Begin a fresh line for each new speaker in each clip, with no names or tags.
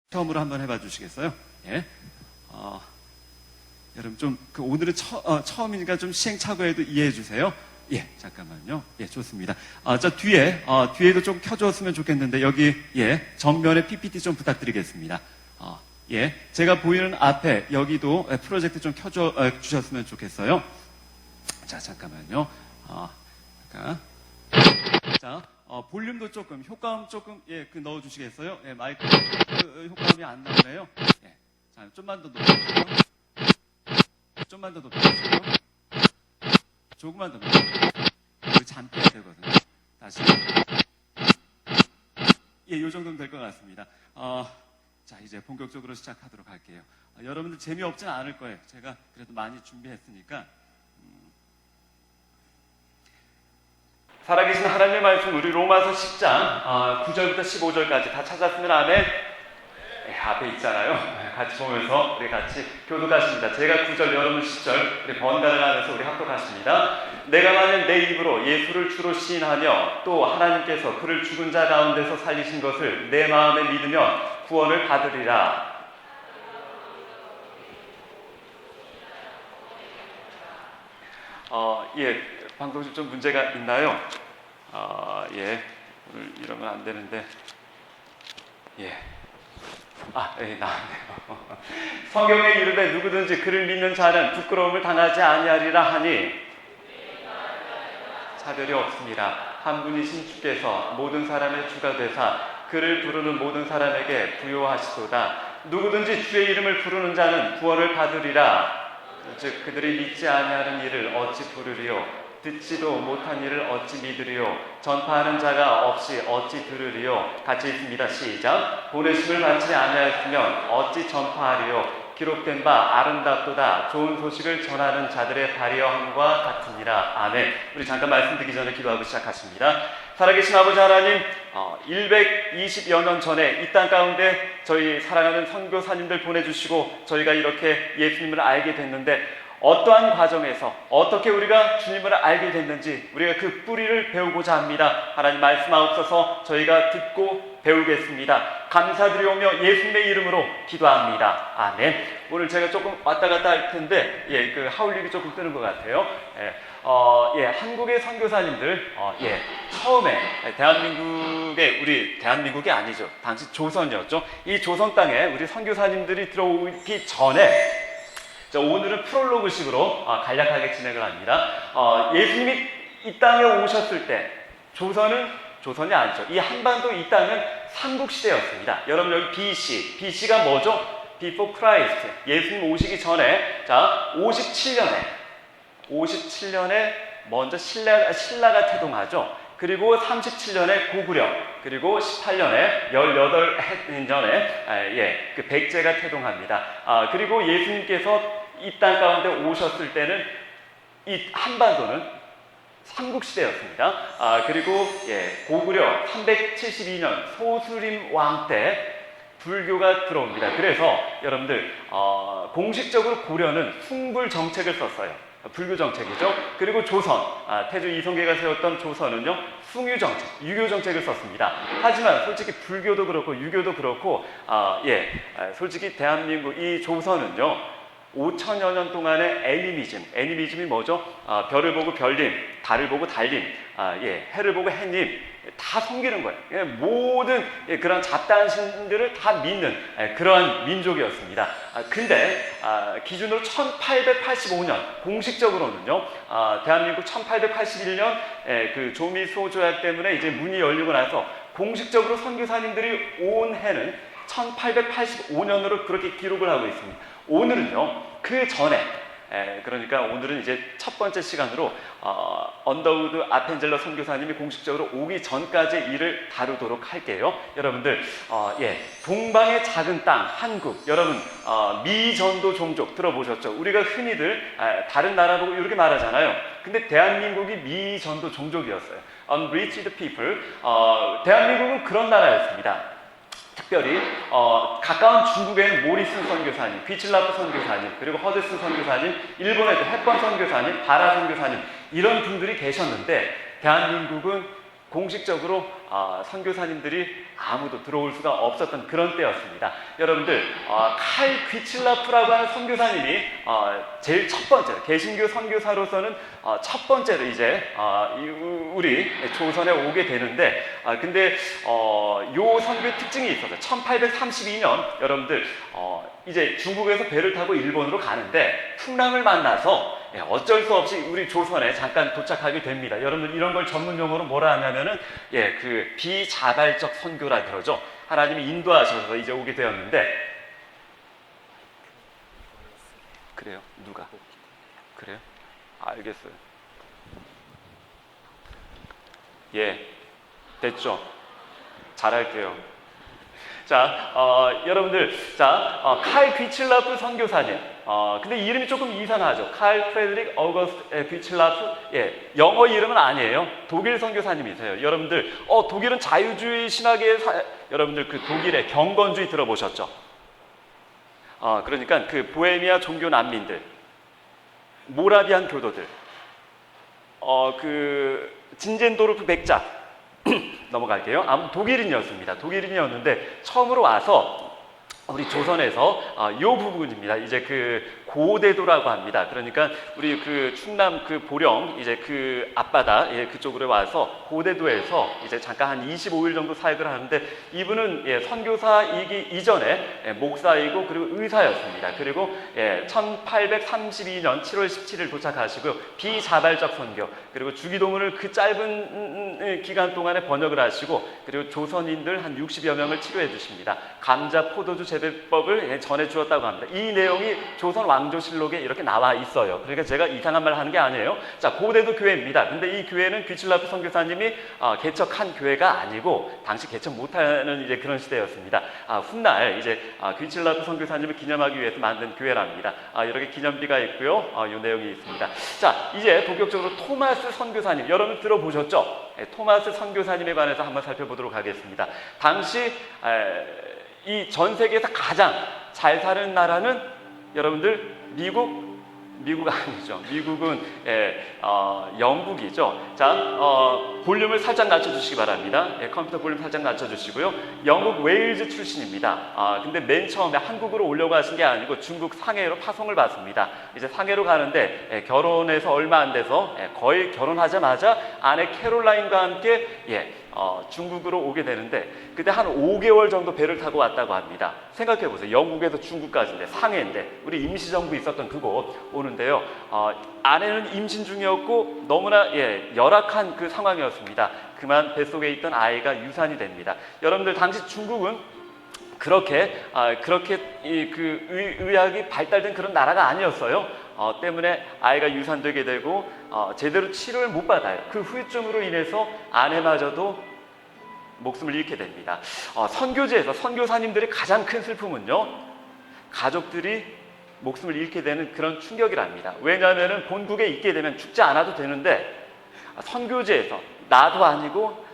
처음으로 한번 해봐 주시겠어요? 예. 여러분 좀 오늘은 처음이니까 좀 시행착오에도 이해해 주세요. 예, 잠깐만요. 예, 좋습니다. 저 뒤에도 좀 켜줬으면 좋겠는데 여기 정면에 PPT 좀 부탁드리겠습니다. 예, 제가 보이는 앞에 여기도 프로젝트 좀 켜줘 주셨으면 좋겠어요. 자, 잠깐만요. 자, 볼륨도 조금, 효과음 조금, 넣어 주시겠어요? 예, 마이크, 효과음이 안 나오네요. 예. 자, 좀만 더 높여주세요. 좀만 더 높여주세요. 조금만 더 높여주세요. 이거 잠 빼야 되거든요. 다시. 예, 요 정도면 될 것 같습니다. 자, 이제 본격적으로 시작하도록 할게요. 여러분들 재미없진 않을 거예요. 제가 그래도 많이 준비했으니까. 살아계신 하나님의 말씀, 우리 로마서 10장 9절부터 15절까지 다 찾았으면 아멘. 앞에 있잖아요. 같이 보면서 우리 같이 교독하십니다. 제가 9절, 여러분 10절, 우리 번갈아 가면서 우리 합독하십니다. 내가 만일 내 입으로 예수를 주로 시인하며 또 하나님께서 그를 죽은 자 가운데서 살리신 것을 내 마음에 믿으면 구원을 받으리라. 방송실 좀 문제가 있나요? 오늘 이러면 안 되는데. 나왔네요. 성경에 이르되 누구든지 그를 믿는 자는 부끄러움을 당하지 아니하리라 하니 차별이 없습니다. 한 분이신 주께서 모든 사람의 주가 되사 그를 부르는 모든 사람에게 부요하시도다. 누구든지 주의 이름을 부르는 자는 구원을 받으리라. 즉 그들이 믿지 아니하는 일을 어찌 부르리요? 듣지도 못한 일을 어찌 믿으리요? 전파하는 자가 없이 어찌 들으리요? 같이 읽습니다. 시작. 보내심을 받지 아니하였으면 어찌 전파하리요? 기록된 바 아름답도다. 좋은 소식을 전하는 자들의 발휘함과 같으니라. 아멘. 우리 잠깐 말씀 드리기 전에 기도하고 시작하십니다. 살아계신 아버지 하나님, 120여 년 전에 이 땅 가운데 저희 사랑하는 선교사님들 보내주시고 저희가 이렇게 예수님을 알게 됐는데 어떠한 과정에서 어떻게 우리가 주님을 알게 됐는지 우리가 그 뿌리를 배우고자 합니다. 하나님 말씀하옵소서. 저희가 듣고 배우겠습니다. 감사드리오며 예수님의 이름으로 기도합니다. 아멘. 오늘 제가 조금 왔다 갔다 할 텐데 그 하울릭이 조금 뜨는 것 같아요. 한국의 선교사님들 처음에 대한민국이 아니죠. 당시 조선이었죠. 이 조선 땅에 우리 선교사님들이 들어오기 전에 오늘은 프롤로그식으로 간략하게 진행을 합니다. 예수님이 이 땅에 오셨을 때 조선이 아니죠. 이 한반도 이 땅은 삼국시대였습니다. 여러분 여기 BC가 뭐죠? Before Christ. 예수님 오시기 전에 57년에 먼저 신라가 태동하죠. 그리고 37년에 고구려, 그리고 18년에 18년에 그 백제가 태동합니다. 그리고 예수님께서 이 땅 가운데 오셨을 때는 이 한반도는 삼국시대였습니다. 그리고 고구려 372년 소수림 왕 때 불교가 들어옵니다. 그래서 여러분들 공식적으로 고려는 숭불 정책을 썼어요. 불교 정책이죠. 그리고 조선, 태조 이성계가 세웠던 조선은요, 숭유 정책, 유교 정책을 썼습니다. 하지만 솔직히 불교도 그렇고 유교도 그렇고, 솔직히 대한민국 이 조선은요, 5천여 년 동안의 애니미즘이 뭐죠? 별을 보고 별님, 달을 보고 달님, 해를 보고 해님, 다 섬기는 거예요. 모든 그런 잡다한 신들을 다 믿는 그러한 민족이었습니다. 근데 기준으로 1885년 공식적으로는요, 대한민국 1881년 그 조미소 조약 때문에 이제 문이 열리고 나서 공식적으로 선교사님들이 온 해는 1885년으로 그렇게 기록을 하고 있습니다. 오늘은요, 그 전에 그러니까 오늘은 이제 첫 번째 시간으로 언더우드 아펜젤러 선교사님이 공식적으로 오기 전까지 일을 다루도록 할게요. 여러분들 동방의 작은 땅 한국, 여러분 미전도 종족 들어보셨죠? 우리가 흔히들 다른 나라 보고 이렇게 말하잖아요. 근데 대한민국이 미전도 종족이었어요. Unreached people. 대한민국은 그런 나라였습니다. 특별히 가까운 중국에는 모리슨 선교사님, 비칠라프 선교사님, 그리고 허드슨 선교사님, 일본에도 햇번 선교사님, 바라 선교사님 이런 분들이 계셨는데 대한민국은 공식적으로 선교사님들이 아무도 들어올 수가 없었던 그런 때였습니다. 여러분들 칼 귀칠라프라고 하는 선교사님이 제일 첫 번째로 개신교 선교사로서는 첫 번째로 이제 우리 조선에 오게 되는데 근데 요 선교의 특징이 있어서 1832년 여러분들 이제 중국에서 배를 타고 일본으로 가는데 풍랑을 만나서 어쩔 수 없이 우리 조선에 잠깐 도착하게 됩니다. 여러분 이런 걸 전문 용어로 뭐라 하냐면은 그 비자발적 선교라 그러죠. 하나님이 인도하셔서 이제 오게 되었는데 그래요? 누가? 그래요? 알겠어요. 됐죠? 잘할게요. 자, 여러분들, 칼 귀칠라프 선교사님. 근데 이름이 조금 이상하죠. 칼 프레드릭 어거스트 귀칠라프. 영어 이름은 아니에요. 독일 선교사님이세요. 여러분들, 독일은 자유주의 신학의 여러분들 그 독일의 경건주의 들어보셨죠? 그러니까 그 보헤미아 종교 난민들, 모라비안 교도들, 그 진젠도르프 백작. 넘어갈게요. 아무튼 독일인이었습니다. 독일인이었는데 처음으로 와서 우리 조선에서 요 부분입니다. 이제 그 고대도라고 합니다. 그러니까 우리 그 충남 그 보령 이제 그 앞바다 그쪽으로 와서 고대도에서 이제 잠깐 한 25일 정도 사역을 하는데 이분은 선교사이기 이전에 목사이고 그리고 의사였습니다. 그리고 1832년 7월 17일 도착하시고요. 비자발적 선교 그리고 주기도문을 그 짧은 기간 동안에 번역을 하시고 그리고 조선인들 한 60여 명을 치료해 주십니다. 감자 포도주 재배법을 전해 주었다고 합니다. 이 내용이 조선 왕조실록에 이렇게 나와 있어요. 그러니까 제가 이상한 말 하는 게 아니에요. 자, 고대도 교회입니다. 근데 이 교회는 귀칠라프 선교사님이 개척한 교회가 아니고 당시 개척 못하는 이제 그런 시대였습니다. 훗날 이제 귀칠라프 선교사님을 기념하기 위해서 만든 교회랍니다. 이렇게 기념비가 있고요. 이 내용이 있습니다. 자, 이제 본격적으로 토마스 선교사님 여러분 들어보셨죠? 토마스 선교사님에 관해서 한번 살펴보도록 하겠습니다. 당시 이 전 세계에서 가장 잘 사는 나라는 여러분들 미국 아니죠. 미국은 영국이죠. 자, 볼륨을 살짝 낮춰주시기 바랍니다. 컴퓨터 볼륨 살짝 낮춰주시고요. 영국 웨일즈 출신입니다. 근데 맨 처음에 한국으로 오려고 하신 게 아니고 중국 상해로 파송을 받습니다. 이제 상해로 가는데 결혼해서 얼마 안 돼서 거의 결혼하자마자 아내 캐롤라인과 함께 중국으로 오게 되는데 그때 한 5개월 정도 배를 타고 왔다고 합니다. 생각해 보세요. 영국에서 중국까지인데 상해인데 우리 임시정부 있었던 그곳 오는데요. 아내는 임신 중이었고 너무나 열악한 그 상황이었습니다. 그만 뱃속에 있던 아이가 유산이 됩니다. 여러분들 당시 중국은 그렇게 그 의학이 발달된 그런 나라가 아니었어요. 때문에 아이가 유산되게 되고 제대로 치료를 못 받아요. 그 후유증으로 인해서 아내마저도 목숨을 잃게 됩니다. 선교지에서 선교사님들의 가장 큰 슬픔은요, 가족들이 목숨을 잃게 되는 그런 충격이랍니다. 왜냐하면 본국에 있게 되면 죽지 않아도 되는데 선교지에서 나도 아니고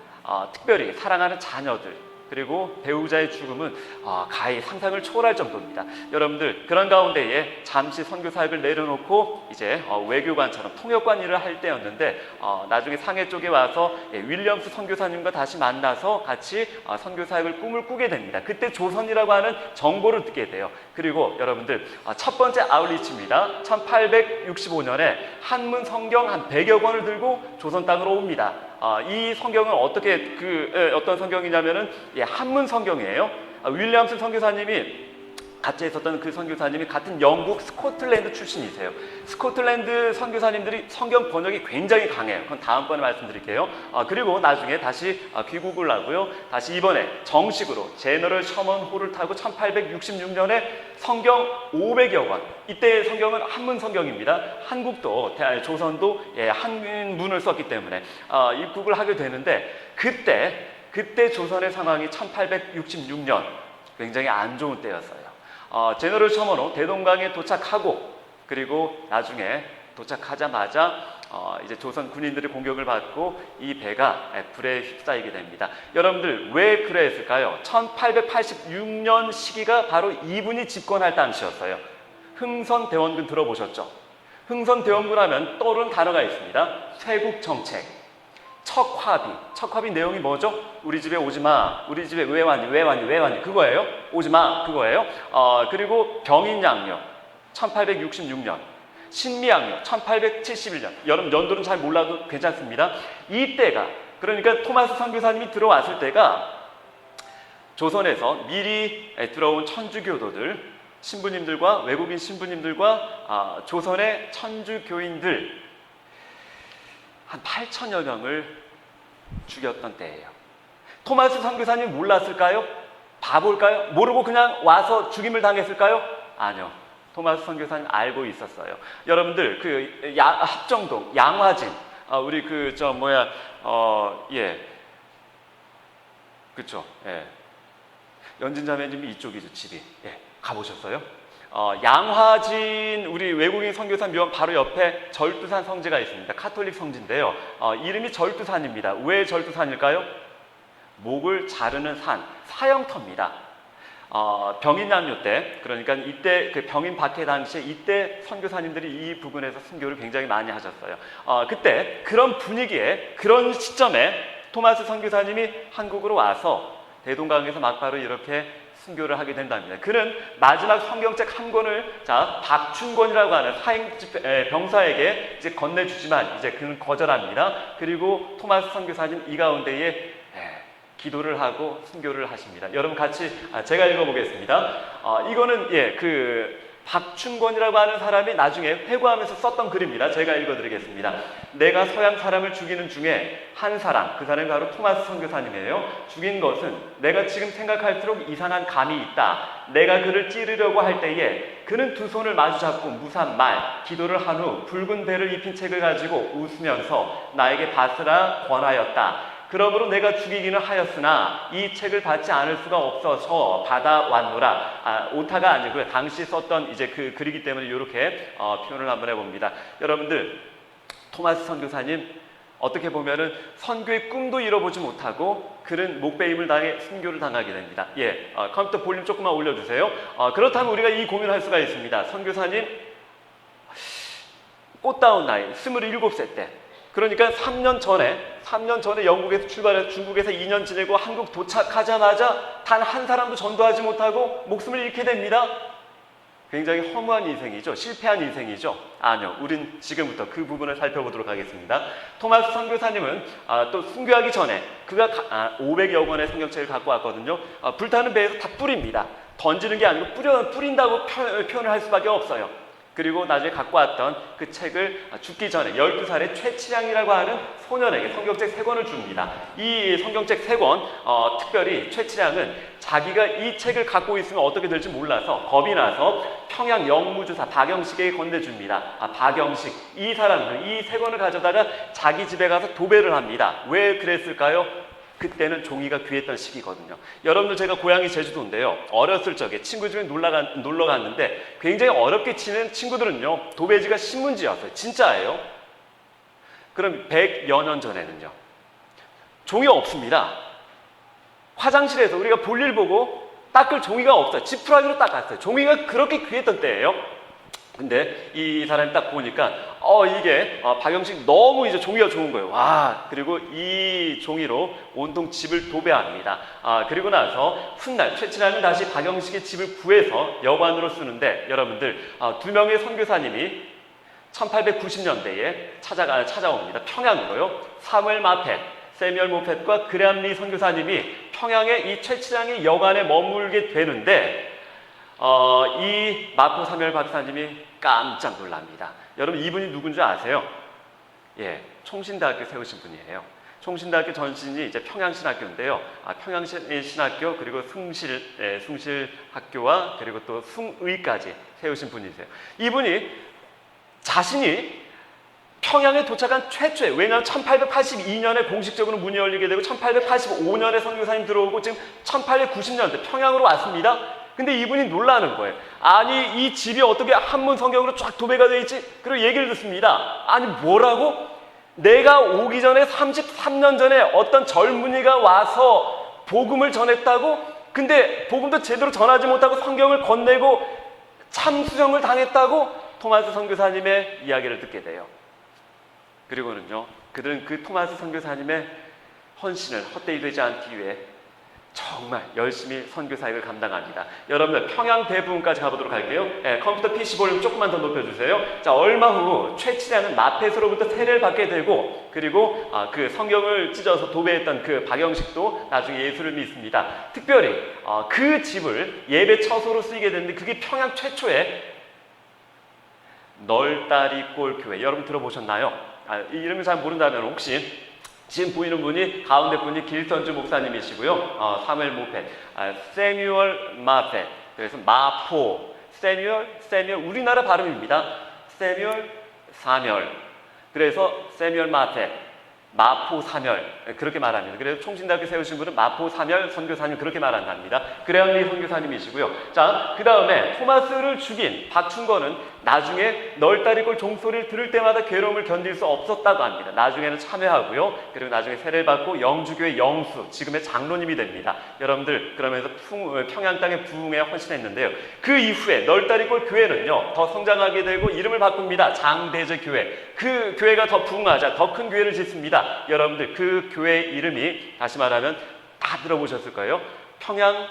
특별히 사랑하는 자녀들 그리고 배우자의 죽음은 가히 상상을 초월할 정도입니다. 여러분들 그런 가운데에 잠시 선교 사역을 내려놓고 이제 외교관처럼 통역관 일을 할 때였는데 나중에 상해 쪽에 와서 윌리엄스 선교사님과 다시 만나서 같이 선교 사역을 꿈을 꾸게 됩니다. 그때 조선이라고 하는 정보를 듣게 돼요. 그리고 여러분들 첫 번째 아울리치입니다. 1865년에 한문 성경 한 100여 권을 들고 조선 땅으로 옵니다. 이 성경은 어떤 성경이냐면은 한문 성경이에요. 윌리엄슨 선교사님이 같이 있었던 그 선교사님이 같은 영국 스코틀랜드 출신이세요. 스코틀랜드 선교사님들이 성경 번역이 굉장히 강해요. 그건 다음번에 말씀드릴게요. 그리고 나중에 다시 귀국을 하고요. 다시 이번에 정식으로 제너럴 셔먼 호를 타고 1866년에 성경 500여 권. 이때 성경은 한문 성경입니다. 한국도 조선도 한문을 썼기 때문에 입국을 하게 되는데 그때 조선의 상황이 1866년 굉장히 안 좋은 때였어요. 제너럴 셔먼호 대동강에 도착하고 그리고 나중에 도착하자마자 이제 조선 군인들의 공격을 받고 이 배가 불에 휩싸이게 됩니다. 여러분들 왜 그랬을까요? 1886년 시기가 바로 이분이 집권할 당시였어요. 흥선대원군 들어보셨죠? 흥선대원군 하면 떠오르는 단어가 있습니다. 쇄국정책. 척화비 내용이 뭐죠? 우리 집에 오지 마. 우리 집에 왜 왔니? 그거예요. 오지 마. 그거예요. 그리고 병인양요. 1866년. 신미양요. 1871년. 여러분 연도는 잘 몰라도 괜찮습니다. 이때가 그러니까 토마스 선교사님이 들어왔을 때가 조선에서 미리 들어온 천주교도들, 신부님들과 외국인 신부님들과 조선의 천주교인들 한 8천여 명을 죽였던 때예요. 토마스 선교사님 몰랐을까요? 바볼까요? 모르고 그냥 와서 죽임을 당했을까요? 아니요. 토마스 선교사님 알고 있었어요. 여러분들 그 합정동 양화진 우리 그쵸? 예. 연진자매님이 이쪽이죠, 집이. 예. 가보셨어요? 양화진 우리 외국인 선교사 묘원 바로 옆에 절두산 성지가 있습니다. 카톨릭 성지인데요. 이름이 절두산입니다. 왜 절두산일까요? 목을 자르는 산, 사형터입니다. 병인양요 때, 그러니까 이때 그 병인 박해 당시에 이때 선교사님들이 이 부근에서 순교를 굉장히 많이 하셨어요. 그때 그런 분위기에 그런 시점에 토마스 선교사님이 한국으로 와서 대동강에서 막바로 이렇게 순교를 하게 된답니다. 그는 마지막 성경책 한 권을 박춘권이라고 하는 병사에게 이제 건네주지만 이제 그는 거절합니다. 그리고 토마스 선교사님 이 가운데에 기도를 하고 순교를 하십니다. 여러분 같이 제가 읽어보겠습니다. 이거는 박춘권이라고 하는 사람이 나중에 회고하면서 썼던 글입니다. 제가 읽어드리겠습니다. 내가 서양 사람을 죽이는 중에 한 사람, 그 사람이 바로 토마스 선교사님이에요. 죽인 것은 내가 지금 생각할수록 이상한 감이 있다. 내가 그를 찌르려고 할 때에 그는 두 손을 마주잡고 무산말 기도를 한 후 붉은 배를 입힌 책을 가지고 웃으면서 나에게 받으라 권하였다. 그러므로 내가 죽이기는 하였으나 이 책을 받지 않을 수가 없어서 받아왔노라. 오타가 아니고요. 당시 썼던 이제 그 글이기 때문에 이렇게 표현을 한번 해봅니다. 여러분들 토마스 선교사님 어떻게 보면은 선교의 꿈도 이뤄보지 못하고 그는 목배임을 당해 순교를 당하게 됩니다. 컴퓨터 볼륨 조금만 올려주세요. 그렇다면 우리가 이 고민을 할 수가 있습니다. 선교사님 꽃다운 나이 27세 때 그러니까 3년 전에 영국에서 출발해서 중국에서 2년 지내고 한국 도착하자마자 단 한 사람도 전도하지 못하고 목숨을 잃게 됩니다. 굉장히 허무한 인생이죠. 실패한 인생이죠. 아니요. 우린 지금부터 그 부분을 살펴보도록 하겠습니다. 토마스 선교사님은 또 순교하기 전에 그가 500여 권의 성경책을 갖고 왔거든요. 불타는 배에서 다 뿌립니다. 던지는 게 아니고 뿌린다고 표현을 할 수밖에 없어요. 그리고 나중에 갖고 왔던 그 책을 죽기 전에 12살의 최치량이라고 하는 소년에게 성경책 3권을 줍니다. 이 성경책 3권, 특별히 최치량은 자기가 이 책을 갖고 있으면 어떻게 될지 몰라서 겁이 나서 평양 영무주사 박영식에게 건네줍니다. 박영식, 이 사람은 이 3권을 가져다가 자기 집에 가서 도배를 합니다. 왜 그랬을까요? 그때는 종이가 귀했던 시기거든요. 여러분들 제가 고향이 제주도인데요. 어렸을 적에 친구 집에 놀러 갔는데 굉장히 어렵게 지낸 친구들은요. 도배지가 신문지였어요. 진짜예요. 그럼 100여 년 전에는요. 종이 없습니다. 화장실에서 우리가 볼일 보고 닦을 종이가 없어요. 지푸라기로 닦았어요. 종이가 그렇게 귀했던 때예요. 근데 이 사람이 딱 보니까 이게 박영식 너무 이제 종이가 좋은 거예요. 와, 그리고 이 종이로 온통 집을 도배합니다. 그리고 나서 훗날 최치량은 다시 박영식의 집을 구해서 여관으로 쓰는데 여러분들 2명의 선교사님이 1890년대에 찾아옵니다. 평양으로요. 사무엘 마펫, 세뮤얼 모펫과 그레암리 선교사님이 평양에 이 최치량의 여관에 머물게 되는데 이 마포 사무엘 박사님이 깜짝 놀랍니다. 여러분 이분이 누군지 아세요? 총신대학교 세우신 분이에요. 총신대학교 전신이 이제 평양신학교인데요. 평양신학교 그리고 숭실학교와 그리고 또 숭의까지 세우신 분이세요. 이분이 자신이 평양에 도착한 최초에 왜냐하면 1882년에 공식적으로 문이 열리게 되고 1885년에 선교사님 들어오고 지금 1890년대 평양으로 왔습니다. 근데 이분이 놀라는 거예요. 아니 이 집이 어떻게 한문 성경으로 쫙 도배가 되어 있지? 그리고 얘기를 듣습니다. 아니 뭐라고? 내가 오기 전에 33년 전에 어떤 젊은이가 와서 복음을 전했다고? 근데 복음도 제대로 전하지 못하고 성경을 건네고 참수형을 당했다고? 토마스 선교사님의 이야기를 듣게 돼요. 그리고는요 그들은 그 토마스 선교사님의 헌신을 헛되이 되지 않기 위해 정말 열심히 선교 사역을 감당합니다. 여러분들 평양 대부흥까지 가보도록 할게요. 컴퓨터 PC 볼륨 조금만 더 높여주세요. 자, 얼마 후 최치라는 마펫으로부터 세례를 받게 되고, 그리고 그 성경을 찢어서 도배했던 그 박영식도 나중에 예수를 믿습니다. 특별히 그 집을 예배 처소로 쓰이게 됐는데 그게 평양 최초의 널다리골 교회. 여러분 들어보셨나요? 이 이름을 잘 모른다면 혹시 지금 보이는 분이 가운데 분이 길선주 목사님이시고요. 사무엘 모펫, 세뮤얼 마펫. 그래서 마포, 세뮤얼 우리나라 발음입니다. 세뮤얼 사멸. 그래서 세뮤얼 마펫, 마포 사멸 그렇게 말합니다. 그래서 총신대학교 세우신 분은 마포 사멸 선교사님 그렇게 말한답니다. 그래양리 선교사님이시고요. 자, 그 다음에 토마스를 죽인 박충건은 나중에 널다리골 종소리를 들을 때마다 괴로움을 견딜 수 없었다고 합니다. 나중에는 참여하고요. 그리고 나중에 세례를 받고 영주교회 영수, 지금의 장로님이 됩니다. 여러분들 그러면서 평양 땅의 부흥에 헌신했는데요. 그 이후에 널다리골 교회는요 더 성장하게 되고 이름을 바꿉니다. 장대제 교회. 그 교회가 더 부흥하자 더 큰 교회를 짓습니다. 여러분들 그 교회 이름이 다시 말하면 다 들어보셨을 거예요. 평양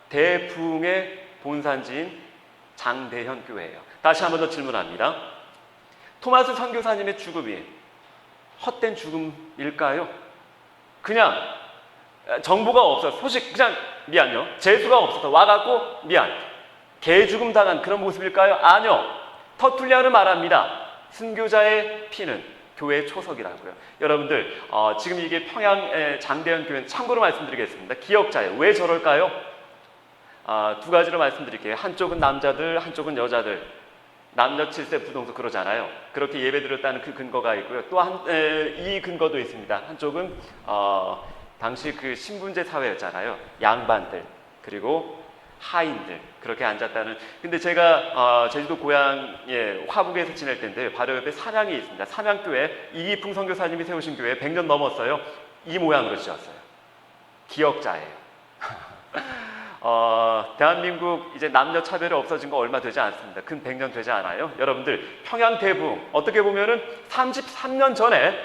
대부흥의 본산지인 장대현 교회예요. 다시 한 번 더 질문합니다. 토마스 선교사님의 죽음이 헛된 죽음일까요? 그냥 정보가 없어서 소식 그냥 미안요. 재수가 없어서 와갖고 미안. 개죽음 당한 그런 모습일까요? 아니요. 터툴리아는 말합니다. 순교자의 피는 교회의 초석이라고요. 여러분들 지금 이게 평양의 장대현 교회 참고로 말씀드리겠습니다. 기억자예요. 왜 저럴까요? 두 가지로 말씀드릴게요. 한쪽은 남자들, 한쪽은 여자들. 남녀 7세 부동서 그러잖아요. 그렇게 예배드렸다는 그 근거가 있고요. 또 이 근거도 있습니다. 한쪽은 당시 그 신분제 사회였잖아요. 양반들 그리고 하인들 그렇게 앉았다는. 근데 제가 제주도 고향에 화북에서 지낼 때인데요. 바로 옆에 삼양이 있습니다. 삼양교회 이기풍 선교사님이 세우신 교회 100년 넘었어요. 이 모양으로 지었어요. 기억자예요. 대한민국 이제 남녀 차별이 없어진 거 얼마 되지 않습니다. 근 100년 되지 않아요. 여러분들 평양 대부흥 어떻게 보면은 33년 전에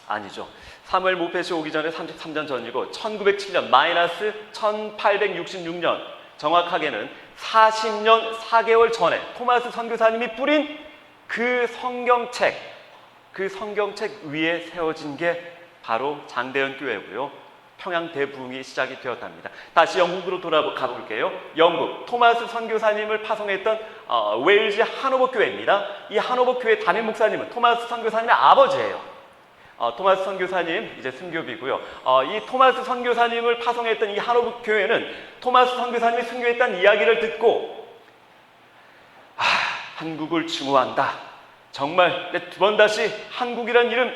아니죠. 사무엘 모펫이 오기 전에 33년 전이고 1907년 마이너스 1866년 정확하게는 40년 4개월 전에 토마스 선교사님이 뿌린 그 성경책 위에 세워진 게 바로 장대현 교회고요. 평양 대부흥이 시작이 되었답니다. 다시 영국으로 돌아가 볼게요. 영국 토마스 선교사님을 파송했던 웨일즈 하노버 교회입니다. 이 하노버 교회 담임 목사님은 토마스 선교사님의 아버지예요. 토마스 선교사님 이제 순교비고요. 이 토마스 선교사님을 파송했던 이 하노버 교회는 토마스 선교사님이 순교했다는 이야기를 듣고 한국을 증오한다. 정말 두 번 다시 한국이란 이름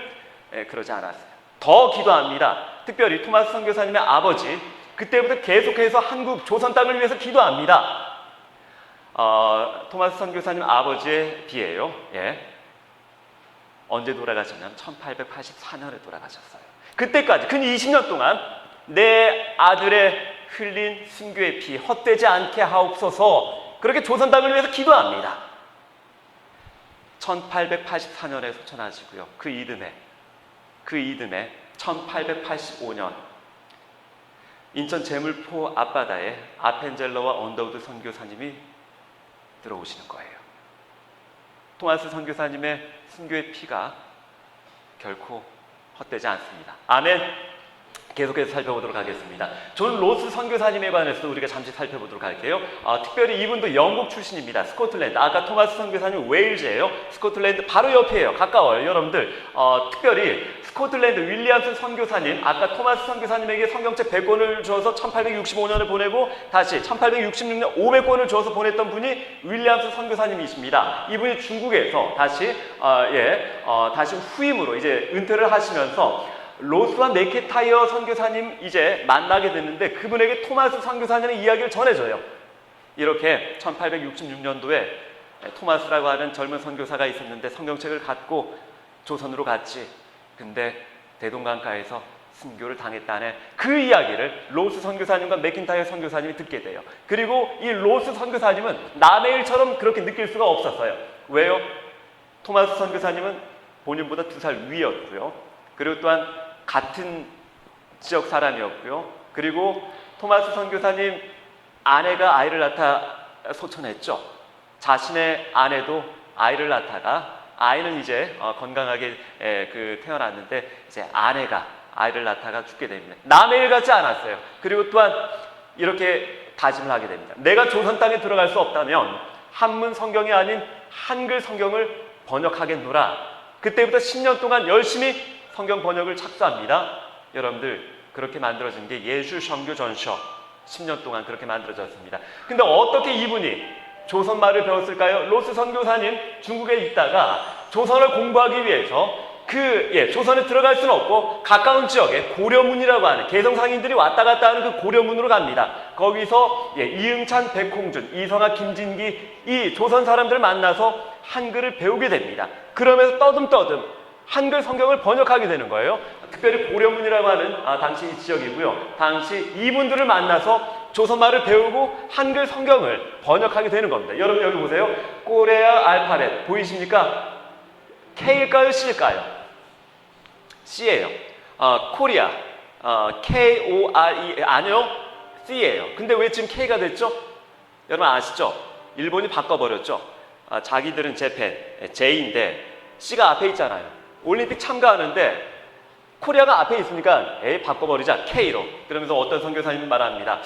그러지 않았어요. 더 기도합니다. 특별히 토마스 선교사님의 아버지 그때부터 계속해서 한국 조선 땅을 위해서 기도합니다. 토마스 선교사님 아버지의 비예요. 예. 언제 돌아가셨냐면 1884년에 돌아가셨어요. 그때까지 근 20년 동안 내 아들의 흘린 순교의 피 헛되지 않게 하옵소서 그렇게 조선 땅을 위해서 기도합니다. 1884년에 소천하시고요. 그 이듬해 1885년 인천 제물포 앞바다에 아펜젤러와 언더우드 선교사님이 들어오시는 거예요. 토마스 선교사님의 순교의 피가 결코 헛되지 않습니다. 아멘. 계속해서 살펴보도록 하겠습니다. 존 로스 선교사님에 관해서도 우리가 잠시 살펴보도록 할게요. 특별히 이분도 영국 출신입니다. 스코틀랜드. 아까 토마스 선교사님 웨일즈예요. 스코틀랜드 바로 옆이에요. 가까워요. 여러분들 특별히 스코틀랜드 윌리엄슨 선교사님, 아까 토마스 선교사님에게 성경책 100권을 주어서 1865년을 보내고 다시 1866년 500권을 주어서 보냈던 분이 윌리엄슨 선교사님이십니다. 이분이 중국에서 다시 다시 후임으로 이제 은퇴를 하시면서 로스와 맥케타이어 선교사님 이제 만나게 됐는데 그분에게 토마스 선교사님의 이야기를 전해줘요. 이렇게 1866년도에 토마스라고 하는 젊은 선교사가 있었는데 성경책을 갖고 조선으로 갔지. 근데 대동강가에서 순교를 당했다네. 그 이야기를 로스 선교사님과 맥킨타이어 선교사님이 듣게 돼요. 그리고 이 로스 선교사님은 남의 일처럼 그렇게 느낄 수가 없었어요. 왜요? 토마스 선교사님은 본인보다 2살 위였고요. 그리고 또한 같은 지역 사람이었고요. 그리고 토마스 선교사님 아내가 아이를 낳다 소천했죠. 자신의 아내도 아이를 낳다가 아이는 이제 건강하게 태어났는데 이제 아내가 아이를 낳다가 죽게 됩니다. 남의 일 같지 않았어요. 그리고 또한 이렇게 다짐을 하게 됩니다. 내가 조선 땅에 들어갈 수 없다면 한문 성경이 아닌 한글 성경을 번역하겠노라. 그때부터 10년 동안 열심히 성경 번역을 착수합니다. 여러분들 그렇게 만들어진 게 예수 선교 전서 10년 동안 그렇게 만들어졌습니다. 근데 어떻게 이분이 조선말을 배웠을까요? 로스 선교사님 중국에 있다가 조선을 공부하기 위해서 조선에 들어갈 수는 없고 가까운 지역에 고려문이라고 하는 개성상인들이 왔다 갔다 하는 그 고려문으로 갑니다. 거기서 이응찬, 백홍준, 이성학, 김진기 이 조선 사람들을 만나서 한글을 배우게 됩니다. 그러면서 떠듬떠듬 한글 성경을 번역하게 되는 거예요. 특별히 고려문이라고 하는 당시 이 지역이고요. 당시 이분들을 만나서 조선말을 배우고 한글 성경을 번역하게 되는 겁니다. 여러분 여기 보세요. 코레아 알파벳 보이십니까? K일까요? C일까요? C예요. 코리아 K-O-R-E 아니요 C예요. 근데 왜 지금 K가 됐죠? 여러분 아시죠? 일본이 바꿔버렸죠. 자기들은 재팬 J인데 C가 앞에 있잖아요. 올림픽 참가하는데 코리아가 앞에 있으니까 바꿔버리자 K로. 그러면서 어떤 선교사님이 말합니다.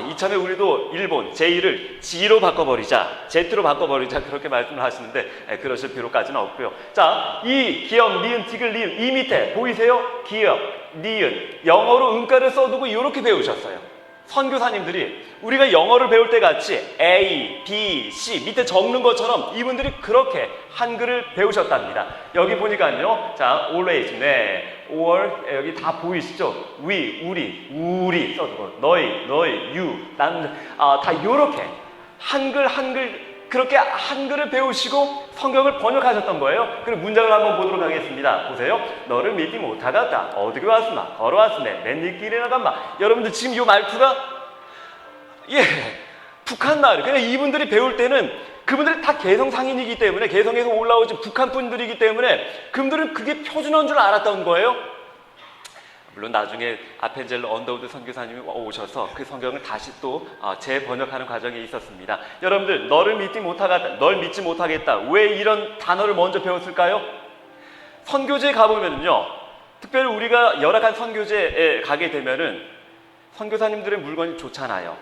이참에 우리도 일본 J를 G로 바꿔버리자, Z로 바꿔버리자 그렇게 말씀을 하시는데 그러실 필요까지는 없고요. 자, 이 기역, 니은, 디귿, 리은 이 밑에 보이세요? 기역, 니은 영어로 음가를 써두고 이렇게 배우셨어요. 선교사님들이 우리가 영어를 배울 때 같이 A, B, C 밑에 적는 것처럼 이분들이 그렇게 한글을 배우셨답니다. 여기 보니까요. 자, always, 네, or 여기 다 보이시죠? we, 우리 써두고 너희, you, 난 다 이렇게 한글 그렇게 한글을 배우시고 성경을 번역하셨던 거예요. 그리고 문장을 한번 보도록 하겠습니다. 보세요. 너를 믿지 못하겠다. 어디로 왔으나 걸어왔으네. 맨 길에 나간마. 여러분들 지금 이 말투가 북한 말. 그냥 이분들이 배울 때는 그분들이 다 개성 상인이기 때문에 개성에서 올라오지 북한 분들이기 때문에 그분들은 그게 표준어인 줄 알았던 거예요. 물론 나중에 아펜젤러 언더우드 선교사님이 오셔서 그 성경을 다시 또 재번역하는 과정이 있었습니다. 여러분들 널 믿지 못하겠다. 왜 이런 단어를 먼저 배웠을까요? 선교지에 가보면요. 특별히 우리가 열악한 선교지에 가게 되면은 선교사님들의 물건이 좋잖아요.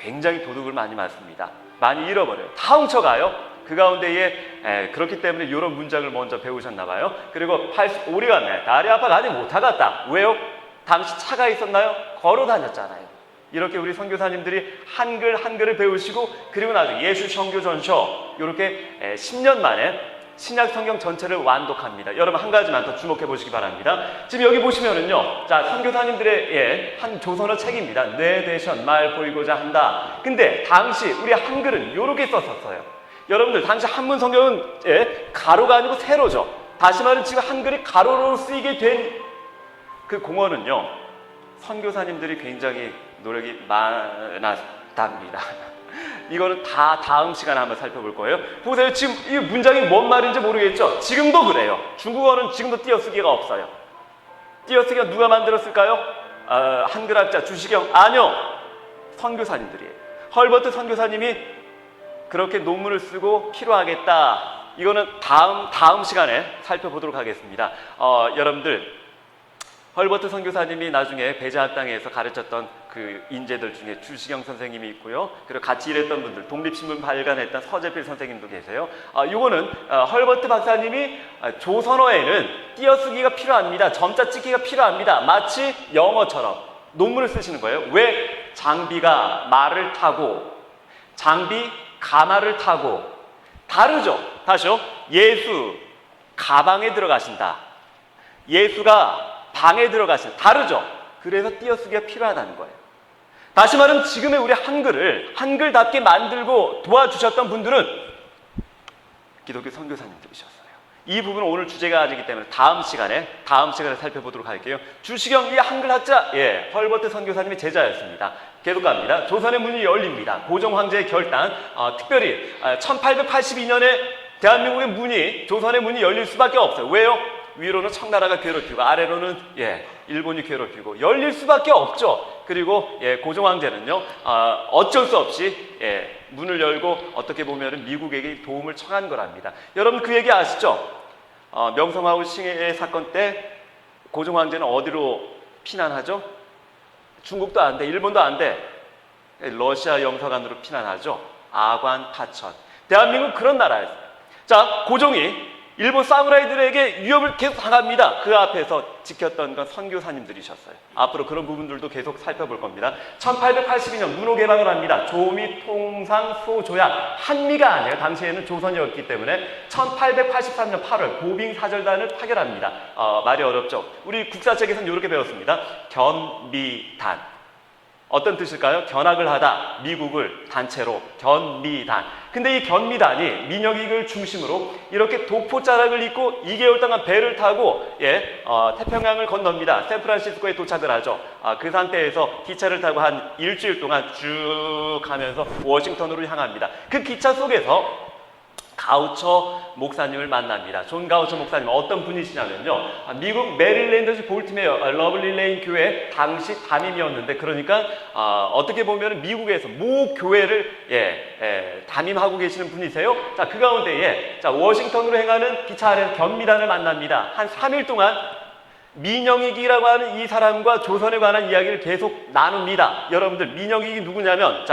굉장히 도둑을 많이 맞습니다. 많이 잃어버려요. 다 훔쳐가요. 그 가운데에 그렇기 때문에 이런 문장을 먼저 배우셨나 봐요. 그리고 우리가 다리 아파 가지 못하겠다. 왜요? 당시 차가 있었나요? 걸어 다녔잖아요. 이렇게 우리 선교사님들이 한글을 배우시고 그리고 나중에 예수 선교전서 이렇게 10년 만에 신약 성경 전체를 완독합니다. 여러분 한 가지만 더 주목해 보시기 바랍니다. 지금 여기 보시면은요, 자 선교사님들의 한 조선어 책입니다. 내 대션 말 보이고자 한다. 근데 당시 우리 한글은 이렇게 썼었어요. 여러분들 당시 한문 성경은 가로가 아니고 세로죠. 다시 말해 지금 한글이 가로로 쓰이게 된 그 공헌은요, 선교사님들이 굉장히 노력이 많았답니다. 이거는 다 다음 시간에 한번 살펴볼 거예요. 보세요. 지금 이 문장이 뭔 말인지 모르겠죠? 지금도 그래요. 중국어는 지금도 띄어쓰기가 없어요. 띄어쓰기가 누가 만들었을까요? 한글학자 주시경? 아니요. 선교사님들이에요. 헐버트 선교사님이 그렇게 논문을 쓰고 필요하겠다. 이거는 다음 시간에 살펴보도록 하겠습니다. 여러분들 헐버트 선교사님이 나중에 배제학당에서 가르쳤던 그 인재들 중에 주시경 선생님이 있고요. 그리고 같이 일했던 분들, 독립신문 발간했던 서재필 선생님도 계세요. 이거는 헐버트 박사님이 조선어에는 띄어쓰기가 필요합니다. 점자 찍기가 필요합니다. 마치 영어처럼 논문을 쓰시는 거예요. 왜? 장비가 말을 타고 장비 가마를 타고 다르죠. 다시요. 예수 가방에 들어가신다. 예수가 방에 들어가신다. 다르죠. 그래서 띄어쓰기가 필요하다는 거예요. 다시 말하면 지금의 우리 한글을 한글답게 만들고 도와주셨던 분들은 기독교 선교사님들이셨어요. 이 부분은 오늘 주제가 아니기 때문에 다음 시간에 살펴보도록 할게요. 주시경 이 한글학자 헐버트 선교사님의 제자였습니다. 계속 갑니다. 조선의 문이 열립니다. 고종 황제의 결단, 특별히 1882년에 대한민국의 문이, 조선의 문이 열릴 수밖에 없어요. 왜요? 위로는 청나라가 괴롭히고 아래로는 일본이 괴롭히고 열릴 수밖에 없죠. 그리고 고종 황제는요 어쩔 수 없이 문을 열고 어떻게 보면 미국에게 도움을 청한 거랍니다. 여러분 그 얘기 아시죠? 명성황후 싱의 사건 때 고종 황제는 어디로 피난하죠? 중국도 안 돼, 일본도 안 돼. 러시아 영사관으로 피난하죠. 아관, 파천. 대한민국 그런 나라였어요. 자, 고종이 일본 사무라이들에게 위협을 계속 당합니다. 그 앞에서 지켰던 건 선교사님들이셨어요. 앞으로 그런 부분들도 계속 살펴볼 겁니다. 1882년 문호 개방을 합니다. 조미, 통상, 소, 조약. 한미가 아니에요. 당시에는 조선이었기 때문에 1883년 8월 고빙사절단을 파견합니다. 말이 어렵죠. 우리 국사책에서는 이렇게 배웠습니다. 견미단. 어떤 뜻일까요? 견학을 하다, 미국을 단체로, 견미단. 근데 이 견미단이 민영익을 중심으로 이렇게 독포자락을 입고 2개월 동안 배를 타고 태평양을 건넙니다. 샌프란시스코에 도착을 하죠. 그 상태에서 기차를 타고 한 일주일 동안 쭉 가면서 워싱턴으로 향합니다. 그 기차 속에서 가우처 목사님을 만납니다. 존 가우처 목사님 어떤 분이시냐면요, 미국 메릴랜드주 볼티메어 러블리 레인 교회 당시 담임이었는데, 그러니까 어떻게 보면 미국에서 모 교회를 담임하고 계시는 분이세요. 자, 그 가운데에 워싱턴으로 행하는 기차 안에서 견미단을 만납니다. 한 3일 동안 민영익이라고 하는 이 사람과 조선에 관한 이야기를 계속 나눕니다. 여러분들, 민영익이 누구냐면,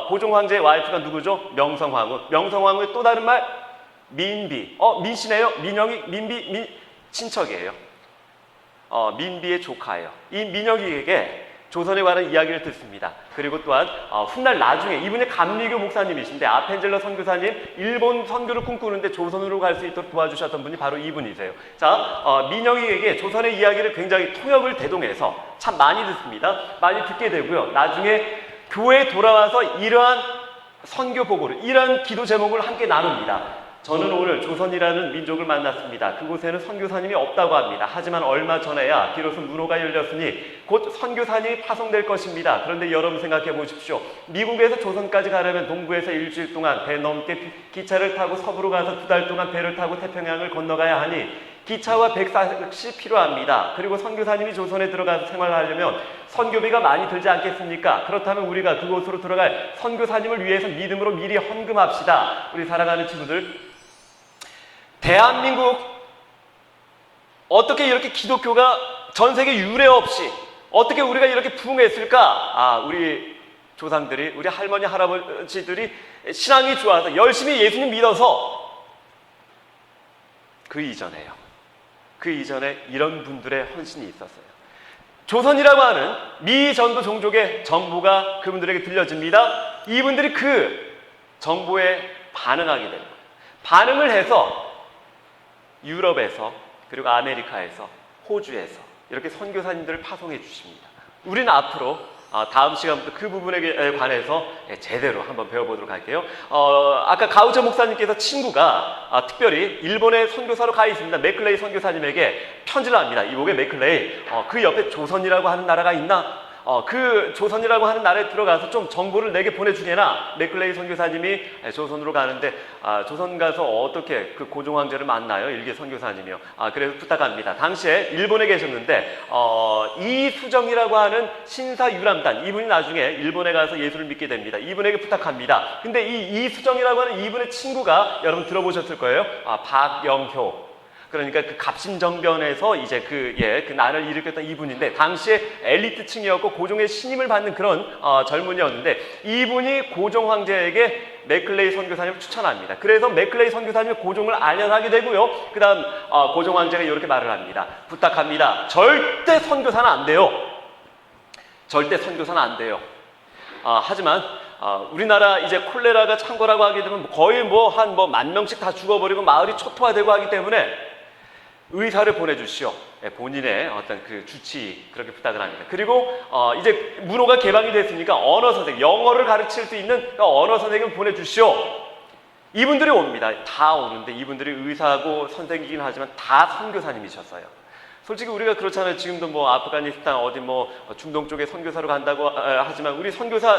고종 황제의 와이프가 누구죠? 명성황후. 명성황후의 또 다른 말, 민비. 민씨네요. 민영익, 민비, 친척이에요. 민비의 조카예요. 이 민영익에게 조선에 관한 이야기를 듣습니다. 그리고 또한 훗날 나중에 이분이 감리교 목사님이신데, 아펜젤러 선교사님 일본 선교를 꿈꾸는데 조선으로 갈 수 있도록 도와주셨던 분이 바로 이분이세요. 자, 민영익에게 조선의 이야기를 굉장히 통역을 대동해서 참 많이 듣습니다. 많이 듣게 되고요. 나중에 교회에 돌아와서 이러한 선교 보고를, 이러한 기도 제목을 함께 나눕니다. 저는 오늘 조선이라는 민족을 만났습니다. 그곳에는 선교사님이 없다고 합니다. 하지만 얼마 전에야 비로소 문호가 열렸으니 곧 선교사님이 파송될 것입니다. 그런데 여러분 생각해 보십시오. 미국에서 조선까지 가려면 동부에서 일주일 동안 배 넘게 기차를 타고 서부로 가서 2달 동안 배를 타고 태평양을 건너가야 하니 기차와 백사시 필요합니다. 그리고 선교사님이 조선에 들어가서 생활하려면 선교비가 많이 들지 않겠습니까? 그렇다면 우리가 그곳으로 들어갈 선교사님을 위해서 믿음으로 미리 헌금합시다. 우리 사랑하는 친구들, 대한민국 어떻게 이렇게 기독교가 전 세계 유례 없이 어떻게 우리가 이렇게 부흥했을까? 우리 조상들이, 우리 할머니 할아버지들이 신앙이 좋아서 열심히 예수님 믿어서 그 이전에 이런 분들의 헌신이 있었어요. 조선이라고 하는 미전도 종족의 정보가 그분들에게 들려집니다. 이분들이 그 정보에 반응하게 되는 거예요. 반응을 해서 유럽에서, 그리고 아메리카에서, 호주에서 이렇게 선교사님들을 파송해 주십니다. 우리는 앞으로 다음 시간부터 그 부분에 관해서 제대로 한번 배워보도록 할게요. 아까 가우처 목사님께서 친구가 특별히 일본에 선교사로 가 있습니다. 맥클레이 선교사님에게 편지를 합니다. 이복에 맥클레이, 그 옆에 조선이라고 하는 나라가 있나? 그 조선이라고 하는 나라에 들어가서 좀 정보를 내게 보내주게나. 맥클레이 선교사님이 조선으로 가는데 조선 가서 어떻게 그 고종 황제를 만나요? 일개 선교사님이요. 그래서 부탁합니다. 당시에 일본에 계셨는데 이수정이라고 하는 신사 유람단, 이분이 나중에 일본에 가서 예수를 믿게 됩니다. 이분에게 부탁합니다. 근데 이 이수정이라고 하는 이분의 친구가 여러분 들어보셨을 거예요. 박영효. 그러니까 그 갑신정변에서 이제 그 난을 일으켰던 이분인데, 당시에 엘리트층이었고 고종의 신임을 받는 그런 젊은이였는데, 이분이 고종 황제에게 맥클레이 선교사님을 추천합니다. 그래서 맥클레이 선교사님이 고종을 알려하게 되고요. 그 다음 고종 황제가 이렇게 말을 합니다. 부탁합니다. 절대 선교사는 안 돼요. 절대 선교사는 안 돼요. 하지만 우리나라 이제 콜레라가 창궐하고 하게 되면 거의 한 10,000명씩 다 죽어버리고 마을이 초토화되고 하기 때문에 의사를 보내주시오. 본인의 어떤 그 주치, 그렇게 부탁을 합니다. 그리고 이제 문호가 개방이 됐으니까 언어 선생, 영어를 가르칠 수 있는 언어 선생님을 보내주시오. 이분들이 옵니다. 다 오는데 이분들이 의사하고 선생이긴 하지만 다 선교사님이셨어요. 솔직히 우리가 그렇잖아요. 지금도 아프가니스탄 어디 중동 쪽에 선교사로 간다고 하지만 우리 선교사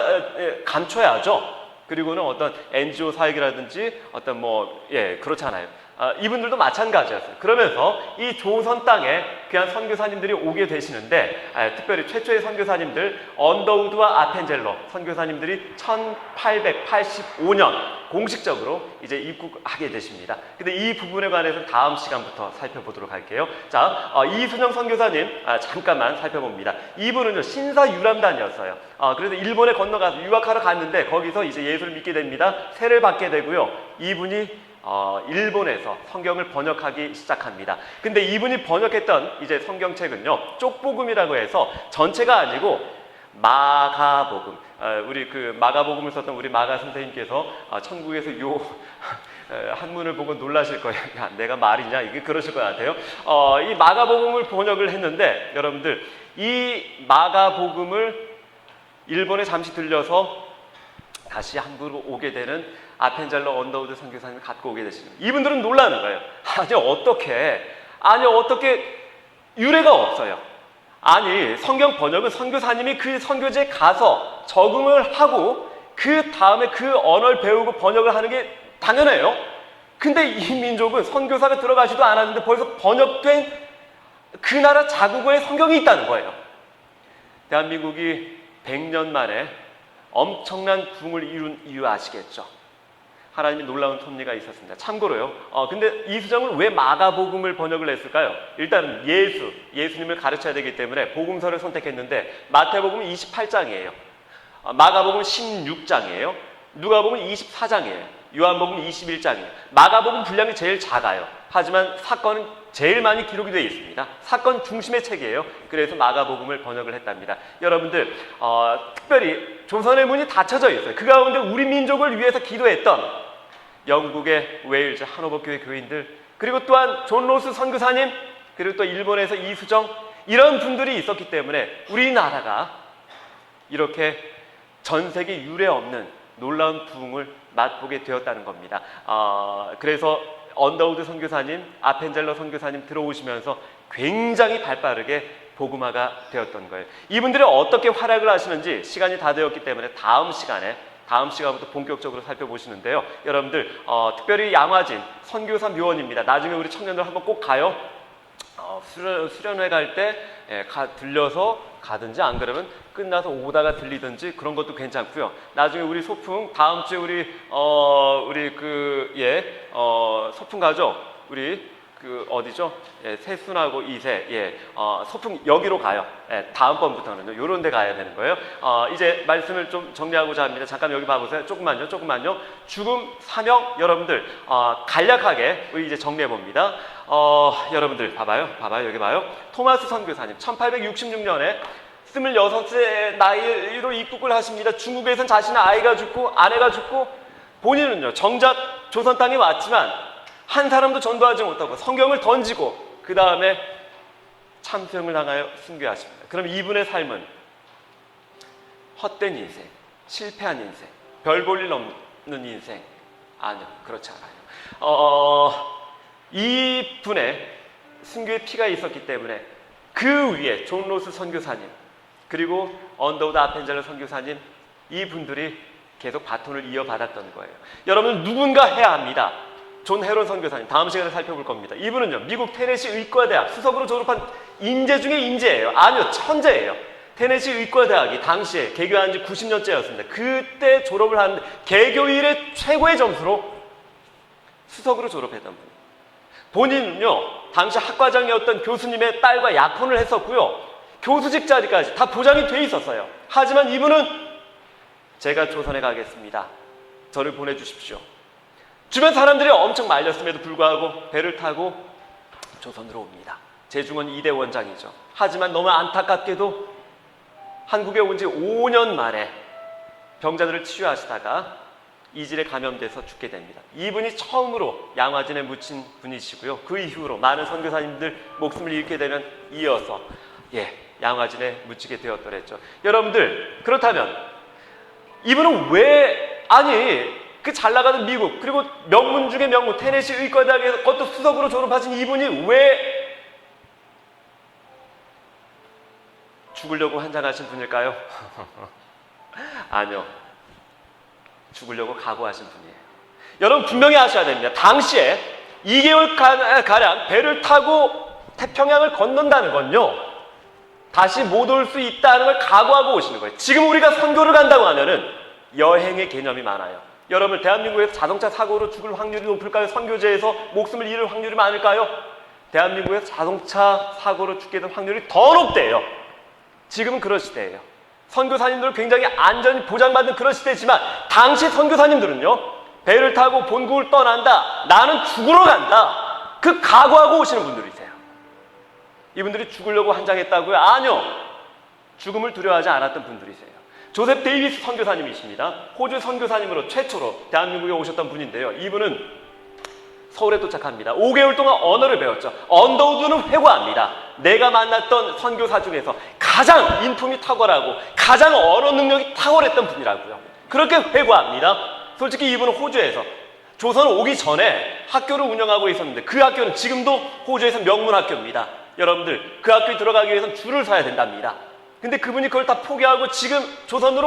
감춰야죠. 그리고는 어떤 NGO 사역이라든지 어떤 그렇잖아요. 이분들도 마찬가지였어요. 그러면서 이 조선 땅에 귀한 선교사님들이 오게 되시는데 특별히 최초의 선교사님들 언더우드와 아펜젤러 선교사님들이 1885년 공식적으로 이제 입국하게 되십니다. 근데 이 부분에 관해서 다음 시간부터 살펴보도록 할게요. 자, 이순영 선교사님 잠깐만 살펴봅니다. 이분은요 신사유람단이었어요. 그래서 일본에 건너가서 유학하러 갔는데 거기서 이제 예수를 믿게 됩니다. 세를 받게 되고요. 이분이 일본에서 성경을 번역하기 시작합니다. 근데 이분이 번역했던 이제 성경책은요 쪽복음이라고 해서 전체가 아니고 마가복음, 우리 그 마가복음을 썼던 우리 마가 선생님께서 천국에서 요 한문을 보고 놀라실 거예요. 야, 내가 말이냐 이게 그러실 것 같아요. 이 마가복음을 번역을 했는데 여러분들 이 마가복음을 일본에 잠시 들려서 다시 한국으로 오게 되는 아펜젤러 언더우드 선교사님을 갖고 오게 되시는 거예요. 이분들은 놀라는 거예요. 아니 어떻게 유래가 없어요. 아니 성경 번역은 선교사님이 그 선교지에 가서 적응을 하고 그 다음에 그 언어를 배우고 번역을 하는 게 당연해요. 근데 이 민족은 선교사가 들어가지도 않았는데 벌써 번역된 그 나라 자국어에 성경이 있다는 거예요. 대한민국이 100년 만에 엄청난 부흥을 이룬 이유 아시겠죠? 하나님이 놀라운 섭리가 있었습니다. 참고로요. 근데 이수정은 왜 마가복음을 번역을 했을까요? 일단 예수님을 가르쳐야 되기 때문에 복음서를 선택했는데 마태복음은 28장이에요. 마가복음은 16장이에요. 누가복음은 24장이에요. 요한복음은 21장이에요. 마가복음 분량이 제일 작아요. 하지만 사건은 제일 많이 기록이 되어 있습니다. 사건 중심의 책이에요. 그래서 마가복음을 번역을 했답니다. 여러분들 특별히 조선의 문이 닫혀져 있어요. 그 가운데 우리 민족을 위해서 기도했던 영국의 웨일즈 하노버 교회 교인들, 그리고 또한 존 로스 선교사님, 그리고 또 일본에서 이수정, 이런 분들이 있었기 때문에 우리나라가 이렇게 전 세계 유례 없는 놀라운 부흥을 맛보게 되었다는 겁니다. 그래서 언더우드 선교사님, 아펜젤러 선교사님 들어오시면서 굉장히 발빠르게 복음화가 되었던 거예요. 이분들이 어떻게 활약을 하시는지 시간이 다 되었기 때문에 다음 시간부터 본격적으로 살펴보시는데요. 여러분들 특별히 양화진 선교사 묘원입니다. 나중에 우리 청년들 한번 꼭 가요. 수련회 갈 때 들려서 가든지 안 그러면 끝나서 오다가 들리든지 그런 것도 괜찮고요. 나중에 우리 소풍 다음 주에 우리 소풍 가죠. 우리 어디죠? 세순하고 이세 소풍 여기로 가요. 다음번부터는요. 요런 데 가야 되는 거예요. 이제 말씀을 좀 정리하고자 합니다. 잠깐 여기 봐보세요. 조금만요. 죽음, 사명, 여러분들 간략하게 우리 이제 정리해 봅니다. 여러분들 봐봐요. 여기 봐요. 토마스 선교사님 1866년에 26세 나이로 입국을 하십니다. 중국에선 자신의 아이가 죽고 아내가 죽고 본인은요 정작 조선 땅에 왔지만 한 사람도 전도하지 못하고 성경을 던지고 그 다음에 참수형을 당하여 순교하십니다. 그럼 이분의 삶은 헛된 인생, 실패한 인생, 별 볼 일 없는 인생? 아니요, 그렇지 않아요. 이분의 순교의 피가 있었기 때문에 그 위에 존 로스 선교사님, 그리고 언더우드 아펜젤러 선교사님, 이분들이 계속 바톤을 이어받았던 거예요. 여러분 누군가 해야 합니다. 존 헤론 선교사님 다음 시간에 살펴볼 겁니다. 이분은요 미국 테네시 의과대학 수석으로 졸업한 인재 중에 인재예요. 아니요, 천재예요. 테네시 의과대학이 당시에 개교한 지 90년째였습니다. 그때 졸업을 하는데 개교 이래 최고의 점수로 수석으로 졸업했던 분. 본인은요 당시 학과장이었던 교수님의 딸과 약혼을 했었고요. 교수직 자리까지 다 보장이 돼 있었어요. 하지만 이분은 제가 조선에 가겠습니다. 저를 보내주십시오. 주변 사람들이 엄청 말렸음에도 불구하고 배를 타고 조선으로 옵니다. 제중원 2대 원장이죠. 하지만 너무 안타깝게도 한국에 온 지 5년 만에 병자들을 치유하시다가 이질에 감염돼서 죽게 됩니다. 이분이 처음으로 양화진에 묻힌 분이시고요. 그 이후로 많은 선교사님들 목숨을 잃게 되면 이어서 양화진에 묻히게 되었더랬죠. 여러분들 그렇다면 이분은 그 잘 나가는 미국, 그리고 명문 중에 명문 테네시 의과대학에서 그것도 수석으로 졸업하신 이분이 왜 죽으려고 환장하신 분일까요? 아니요.
죽으려고 각오하신 분이에요. 여러분 분명히 아셔야 됩니다. 당시에 2개월가량 배를 타고 태평양을 건넌다는 건요, 다시 못 올 수 있다는 걸 각오하고 오시는 거예요. 지금 우리가 선교를 간다고 하면은 여행의 개념이 많아요. 여러분, 대한민국에서 자동차 사고로 죽을 확률이 높을까요? 선교제에서 목숨을 잃을 확률이 많을까요? 대한민국에서 자동차 사고로 죽게 된 확률이 더 높대요. 지금은 그런 시대예요. 선교사님들은 굉장히 안전이 보장받는 그런 시대지만, 당시 선교사님들은요, 배를 타고 본국을 떠난다, 나는 죽으러 간다, 그 각오하고 오시는 분들이세요. 이분들이 죽으려고 한장했다고요? 아니요. 죽음을 두려워하지 않았던 분들이세요. 조셉 데이비스 선교사님이십니다. 호주 선교사님으로 최초로 대한민국에 오셨던 분인데요. 이분은 서울에 도착합니다. 5개월 동안 언어를 배웠죠. 언더우드는 회고합니다. 내가 만났던 선교사 중에서 가장 인품이 탁월하고 가장 언어 능력이 탁월했던 분이라고요. 그렇게 회고합니다. 솔직히 이분은 호주에서 조선 오기 전에 학교를 운영하고 있었는데, 그 학교는 지금도 호주에서 명문학교입니다. 여러분들, 그 학교에 들어가기 위해서는 줄을 서야 된답니다. 근데 그분이 그걸 다 포기하고 지금 조선에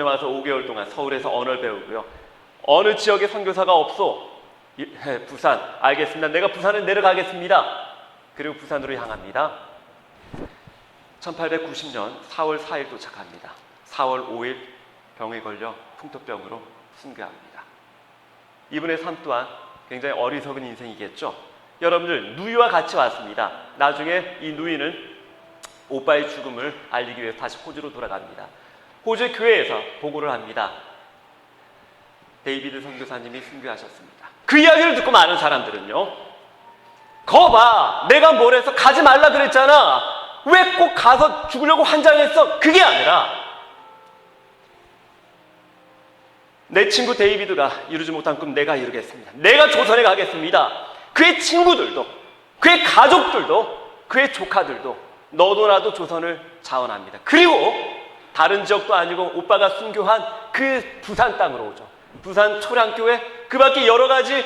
와서 5개월 동안 서울에서 언어를 배우고요. 어느 지역에 선교사가 없어? 부산. 알겠습니다. 내가 부산에 내려가겠습니다. 그리고 부산으로 향합니다. 1890년 4월 4일 도착합니다. 4월 5일 병에 걸려 풍토병으로 순교합니다. 이분의 삶 또한 굉장히 어리석은 인생이겠죠. 여러분들, 누이와 같이 왔습니다. 나중에 이 누이는 오빠의 죽음을 알리기 위해서 다시 호주로 돌아갑니다. 호주 교회에서 보고를 합니다. 데이비드 선교사님이 순교하셨습니다. 그 이야기를 듣고 많은 사람들은요, 거봐, 내가 뭘 해서 가지 말라 그랬잖아, 왜 꼭 가서 죽으려고 환장했어? 그게 아니라, 내 친구 데이비드가 이루지 못한 꿈 내가 이루겠습니다. 내가 조선에 가겠습니다. 그의 친구들도, 그의 가족들도, 그의 조카들도 너도 나도 조선을 자원합니다. 그리고 다른 지역도 아니고 오빠가 순교한 그 부산 땅으로 오죠. 부산 초량교회, 그 밖에 여러 가지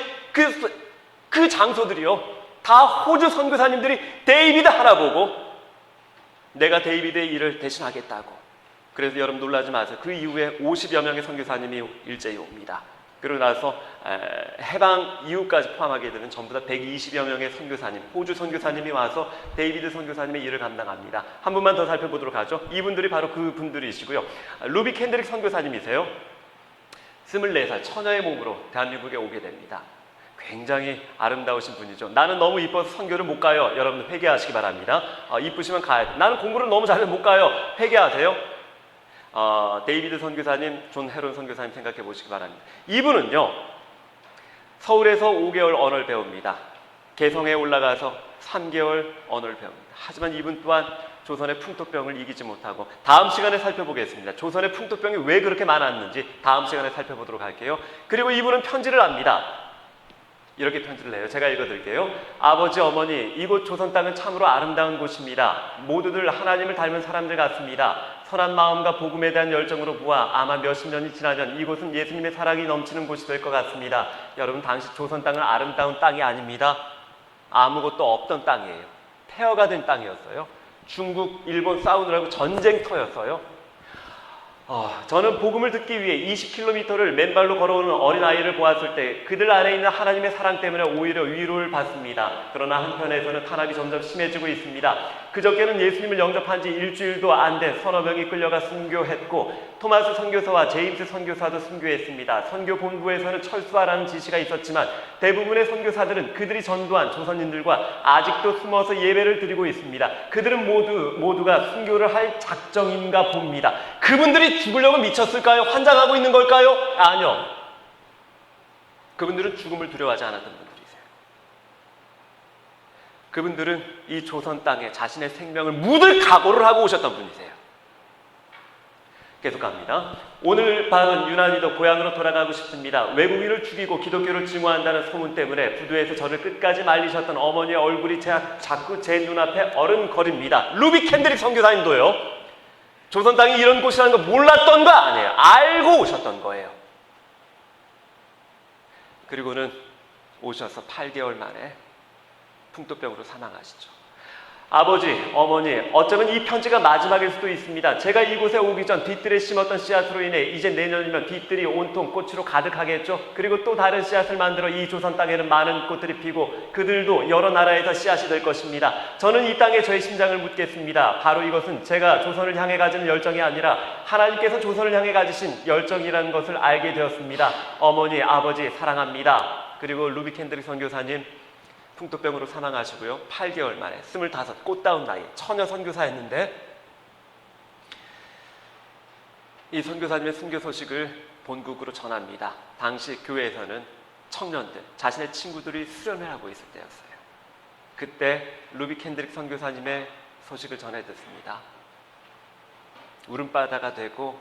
그 장소들이요, 다 호주 선교사님들이 데이비드 하나 보고 내가 데이비드의 일을 대신하겠다고. 그래서 여러분 놀라지 마세요. 그 이후에 50여 명의 선교사님이 일제히 옵니다. 그러고 나서 해방 이후까지 포함하게 되면 전부 다 120여 명의 선교사님, 호주 선교사님이 와서 데이비드 선교사님의 일을 감당합니다. 한 분만 더 살펴보도록 하죠. 이분들이 바로 그 분들이시고요. 루비 캔드릭 선교사님이세요. 24살 처녀의 몸으로 대한민국에 오게 됩니다. 굉장히 아름다우신 분이죠. 나는 너무 이뻐서 선교를 못 가요. 여러분 회개하시기 바랍니다. 이쁘시면 가야 돼. 나는 공부를 너무 잘해서 못 가요. 회개하세요. 데이비드 선교사님, 존 헤론 선교사님 생각해 보시기 바랍니다. 이분은요, 서울에서 5개월 언어를 배웁니다. 개성에 올라가서 3개월 언어를 배웁니다. 하지만 이분 또한 조선의 풍토병을 이기지 못하고, 다음 시간에 살펴보겠습니다. 조선의 풍토병이 왜 그렇게 많았는지 다음 시간에 살펴보도록 할게요. 그리고 이분은 편지를 합니다. 이렇게 편지를 내요. 제가 읽어드릴게요. 아버지, 어머니, 이곳 조선 땅은 참으로 아름다운 곳입니다. 모두들 하나님을 닮은 사람들 같습니다. 선한 마음과 복음에 대한 열정으로 보아 아마 몇십 년이 지나면 이곳은 예수님의 사랑이 넘치는 곳이 될 것 같습니다. 여러분, 당시 조선 땅은 아름다운 땅이 아닙니다. 아무것도 없던 땅이에요. 폐허가 된 땅이었어요. 중국, 일본 싸우느라고 전쟁터였어요. 저는 복음을 듣기 위해 20km를 맨발로 걸어오는 어린아이를 보았을 때 그들 안에 있는 하나님의 사랑 때문에 오히려 위로를 받습니다. 그러나 한편에서는 탄압이 점점 심해지고 있습니다. 그저께는 예수님을 영접한 지 일주일도 안 돼 서너 명이 끌려가 순교했고, 토마스 선교사와 제임스 선교사도 순교했습니다. 선교 본부에서는 철수하라는 지시가 있었지만 대부분의 선교사들은 그들이 전도한 조선인들과 아직도 숨어서 예배를 드리고 있습니다. 그들은 모두가 순교를 할 작정인가 봅니다. 그분들이 죽으려고 미쳤을까요? 환장하고 있는 걸까요? 아니요. 그분들은 죽음을 두려워하지 않았던 분들이세요. 그분들은 이 조선 땅에 자신의 생명을 묻을 각오를 하고 오셨던 분이세요. 계속 갑니다. 오늘 밤은 유난히도 고향으로 돌아가고 싶습니다. 외국인을 죽이고 기독교를 증오한다는 소문 때문에 부두에서 저를 끝까지 말리셨던 어머니의 얼굴이 자꾸 제 눈앞에 어른거립니다. 루비 캔드릭 선교사님도요, 조선 땅이 이런 곳이라는 거 몰랐던 거 아니에요. 알고 오셨던 거예요. 그리고는 오셔서 8개월 만에 풍토병으로 사망하시죠. 아버지, 어머니, 어쩌면 이 편지가 마지막일 수도 있습니다. 제가 이곳에 오기 전 뒤뜰에 심었던 씨앗으로 인해 이제 내년이면 뒤뜰이 온통 꽃으로 가득하겠죠. 그리고 또 다른 씨앗을 만들어 이 조선 땅에는 많은 꽃들이 피고 그들도 여러 나라에서 씨앗이 될 것입니다. 저는 이 땅에 저의 심장을 묻겠습니다. 바로 이것은 제가 조선을 향해 가진 열정이 아니라 하나님께서 조선을 향해 가지신 열정이라는 것을 알게 되었습니다. 어머니, 아버지 사랑합니다. 그리고 루비 켄드릭 선교사님 풍토병으로 사망하시고요. 8개월 만에 25 꽃다운 나이 처녀 선교사였는데 이 선교사님의 순교 소식을 본국으로 전합니다. 당시 교회에서는 청년들, 자신의 친구들이 수련을 하고 있을 때였어요. 그때 루비 켄드릭 선교사님의 소식을 전해 듣습니다. 울음바다가 되고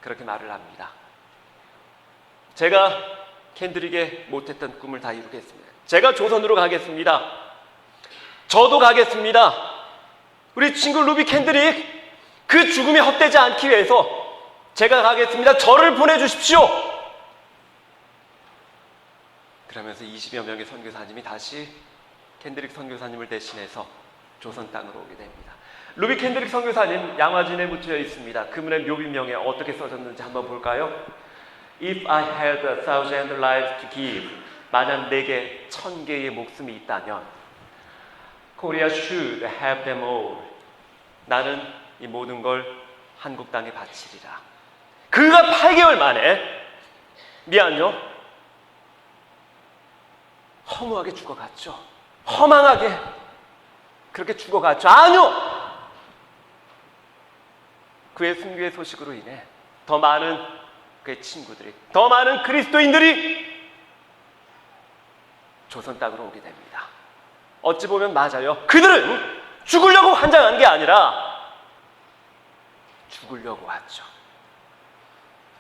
그렇게 말을 합니다. 제가 켄드릭의 못했던 꿈을 다 이루겠습니다. 제가 조선으로 가겠습니다. 저도 가겠습니다. 우리 친구 루비 켄드릭 그 죽음이 헛되지 않기 위해서 제가 가겠습니다. 저를 보내주십시오. 그러면서 20여 명의 선교사님이 다시 켄드릭 선교사님을 대신해서 조선 땅으로 오게 됩니다. 루비 켄드릭 선교사님 양화진에 묻혀 있습니다. 그분의 묘비명에 어떻게 써졌는지 한번 볼까요? If I had 1,000 lives to give, 만약 내게 1000개의 목숨이 있다면 Korea should have them all. 나는 이 모든 걸 한국 땅에 바치리라. 그가 8개월 만에 미안요 허무하게 죽어갔죠. 허망하게 그렇게 죽어갔죠. 아니요, 그의 순교의 소식으로 인해 더 많은 그의 친구들이, 더 많은 그리스도인들이 조선 땅으로 오게 됩니다. 어찌 보면 맞아요. 그들은 죽으려고 환장한 게 아니라 죽으려고 왔죠.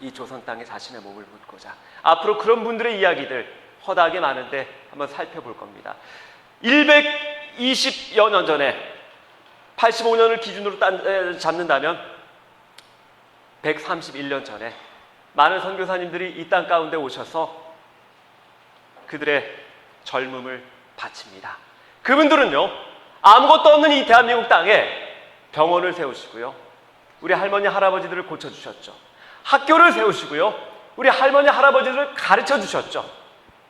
이 조선 땅에 자신의 몸을 묻고자. 앞으로 그런 분들의 이야기들 허다하게 많은데 한번 살펴볼 겁니다. 120여 년 전에 85년을 기준으로 잡는다면 131년 전에 많은 선교사님들이 이 땅 가운데 오셔서 그들의 젊음을 바칩니다. 그분들은요, 아무것도 없는 이 대한민국 땅에 병원을 세우시고요, 우리 할머니 할아버지들을 고쳐주셨죠. 학교를 세우시고요, 우리 할머니 할아버지들을 가르쳐주셨죠.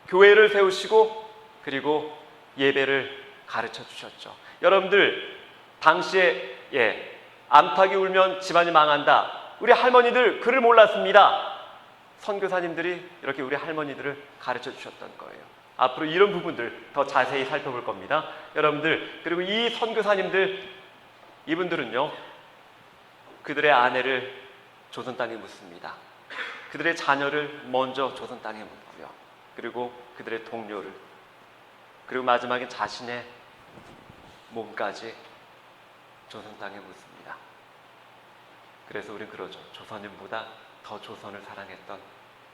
교회를 세우시고 그리고 예배를 가르쳐주셨죠. 여러분들 당시에 암탉이 울면 집안이 망한다, 우리 할머니들 그를 몰랐습니다. 선교사님들이 이렇게 우리 할머니들을 가르쳐주셨던 거예요. 앞으로 이런 부분들 더 자세히 살펴볼 겁니다. 여러분들, 그리고 이 선교사님들, 이분들은요, 그들의 아내를 조선 땅에 묻습니다. 그들의 자녀를 먼저 조선 땅에 묻고요, 그리고 그들의 동료를, 그리고 마지막에 자신의 몸까지 조선 땅에 묻습니다. 그래서 우린 그러죠. 조선인보다 더 조선을 사랑했던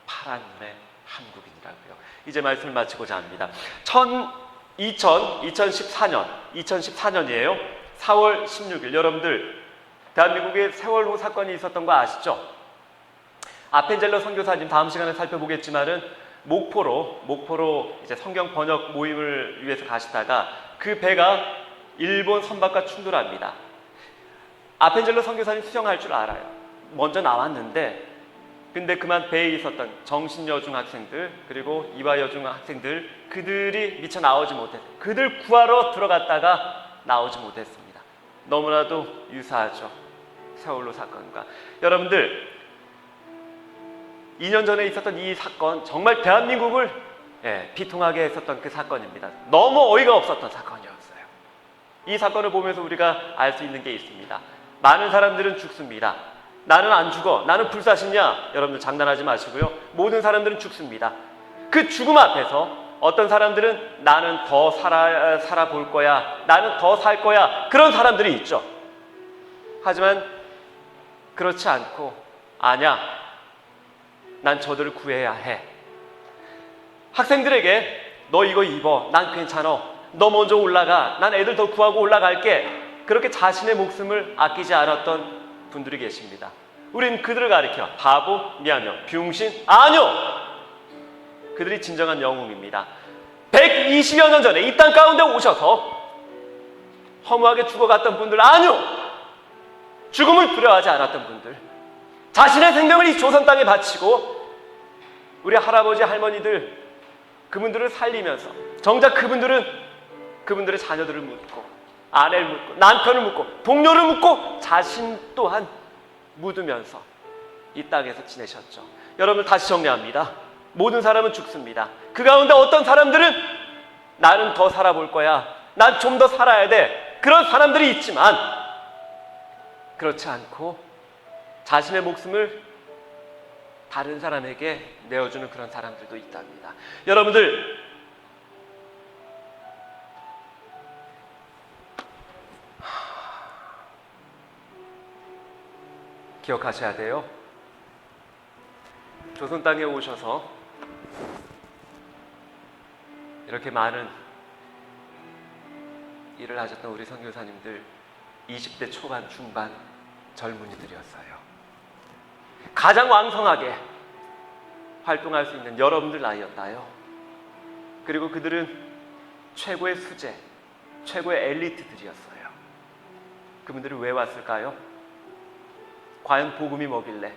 파란 눈의 한국인이라고요. 이제 말씀을 마치고자 합니다. 2014년이에요. 4월 16일. 여러분들 대한민국에 세월호 사건이 있었던 거 아시죠? 아펜젤러 선교사님 다음 시간에 살펴보겠지만은 목포로 이제 성경 번역 모임을 위해서 가시다가 그 배가 일본 선박과 충돌합니다. 아펜젤러 선교사님 수영할 줄 알아요. 먼저 나왔는데 근데 그만 배에 있었던 정신여중 학생들 그리고 이화여중 학생들, 그들이 미처 나오지 못했어요. 그들 구하러 들어갔다가 나오지 못했습니다. 너무나도 유사하죠, 세월호 사건과. 여러분들 2년 전에 있었던 이 사건, 정말 대한민국을 비통하게 했었던 그 사건입니다. 너무 어이가 없었던 사건이었어요. 이 사건을 보면서 우리가 알 수 있는 게 있습니다. 많은 사람들은 죽습니다. 나는 안 죽어, 나는 불사신이야. 여러분들 장난하지 마시고요, 모든 사람들은 죽습니다. 그 죽음 앞에서 어떤 사람들은 나는 더 살아볼 거야, 나는 더 살 거야, 그런 사람들이 있죠. 하지만 그렇지 않고, 아니야, 난 저들을 구해야 해. 학생들에게 너 이거 입어, 난 괜찮아, 너 먼저 올라가, 난 애들 더 구하고 올라갈게, 그렇게 자신의 목숨을 아끼지 않았던 분들이 계십니다. 우린 그들을 가리켜 바보, 미안요, 병신, 아니요, 그들이 진정한 영웅입니다. 120여 년 전에 이 땅 가운데 오셔서 허무하게 죽어갔던 분들, 아니요! 죽음을 두려워하지 않았던 분들, 자신의 생명을 이 조선 땅에 바치고 우리 할아버지 할머니들, 그분들을 살리면서 정작 그분들은 그분들의 자녀들을 묻고 아내를 묻고 남편을 묻고 동료를 묻고 자신 또한 묻으면서 이 땅에서 지내셨죠. 여러분, 다시 정리합니다. 모든 사람은 죽습니다. 그 가운데 어떤 사람들은 나는 더 살아볼 거야, 난 좀 더 살아야 돼, 그런 사람들이 있지만 그렇지 않고 자신의 목숨을 다른 사람에게 내어주는 그런 사람들도 있답니다. 여러분들, 기억하셔야 돼요. 조선 땅에 오셔서 이렇게 많은 일을 하셨던 우리 선교사님들 20대 초반, 중반 젊은이들이었어요. 가장 왕성하게 활동할 수 있는 여러분들 나이였나요? 그리고 그들은 최고의 수재, 최고의 엘리트들이었어요. 그분들이 왜 왔을까요? 과연 복음이 뭐길래